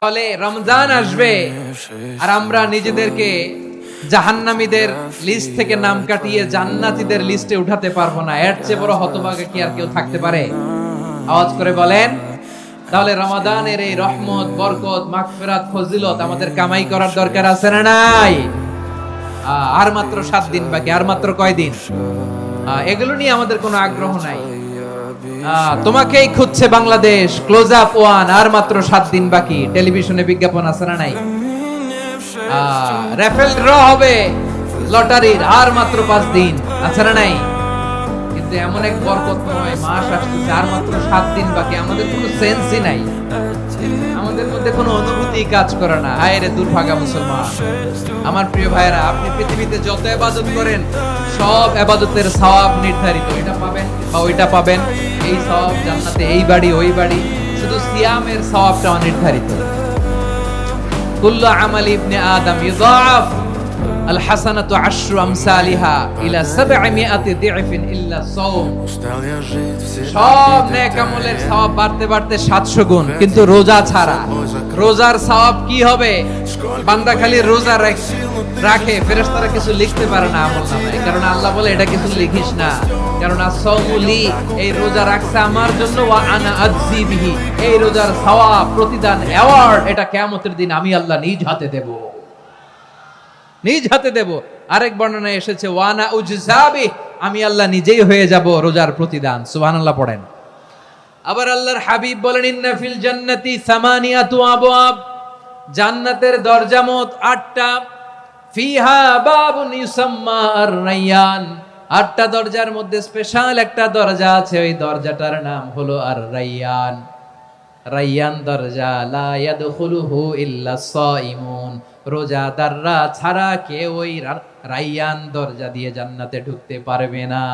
ফলে রমজান আসবে আর আমরা নিজেদেরকে জাহান্নামীদের লিস্ট থেকে নাম কাটিয়ে জান্নাতীদের লিস্টে উঠাতে পারবো না। এর চেয়ে বড় হতভাগা কি আর কেউ থাকতে পারে? আওয়াজ করে বলেন। তাহলে রমাদানের এই রহমত, বরকত, মাগফিরাত, ফজিলত আমাদের কামাই করার দরকার আছে না নাই? আর মাত্র 7 দিন বাকি। আর মাত্র কয়দিন? এগুলো নিয়ে আমাদের কোনো আগ্রহ নাই। তোমাকেই খুঁজছে বাংলাদেশ, ক্লোজ আপ ওয়ান, আর মাত্র 7 দিন বাকি। টেলিভিশনে বিজ্ঞাপন আছে না নাই? রাফেল ড্র হবে লটারির, আর মাত্র 5 দিন আছে না নাই? কিন্তু এমন এক বরকতময় মাস আসছে, আর মাত্র 7 দিন বাকি। আমাদের কোনো সেন্সই নাই, আমাদের মধ্যে কোনো অনুভূতি কাজ করে না। হায় রে দুর্ভাগা মুসলমান। আমার প্রিয় ভাইরা, আপনি পৃথিবীতে যত ইবাদত করেন সব ইবাদতের সওয়াব নির্ধারিত। এটা পাবেন বা ওইটা পাবেন, এই সওয়াব জান্নাতে, এই বাড়ি ওই বাড়ি। শুধু সিয়ামের সওয়াবটা অনির্ধারিত। কুল্লু আমালি ইবনে আদম ইউযাফ আল হাসানাতু আশরু আমসালিহা ইলা 700 দি'ফিন ইল্লা সাওম। সব নেক আমলের সওয়াব বাড়তে বাড়তে 700 গুণ, কিন্তু রোজা ছাড়া। রোজার সওয়াব কি হবে? বান্দা খালি রোজা রাখে, ফেরেশতারা কিছু লিখতে পারে না আমলনামায়, কারণ আল্লাহ বলে এটা কিছু লিখিস না, কারণ as-সাওমুলি, এই রোজা রাখছে আমার জন্য, ওয়া আনা আজজি বিহি, এই রোজার সওয়াব, প্রতিদান, অ্যাওয়ার্ড এটা কিয়ামতের দিন আমি আল্লাহ নিজ হাতে দেব, নিজ হাতে দেব। আরেক বর্ণনায় এসেছে ওয়ানা উজজাবি, আমি আল্লাহ নিজেই হয়ে যাব রোজার প্রতিদান। সুবহানাল্লাহ পড়েন। আবার আল্লাহর হাবিব বলেন ইন্না ফিল জান্নাতি সামানিয়াতু আবওয়াব, জান্নাতের দরজা মোট 8টা। ফিহা বাবুন ইউসাম্মা আর-রায়্যান, 8টা দরজার মধ্যে স্পেশাল একটা দরজা আছে, ওই দরজাটার নাম হলো আর-রায়্যান। রায়্যান দরজা, লা ইয়াদখুলুহু ইল্লা সাইমুন, রোজাদাররা ছাড়া কেউ ওই রায়্যান দরজা দিয়ে জান্নাতে ঢুকতে পারবে না।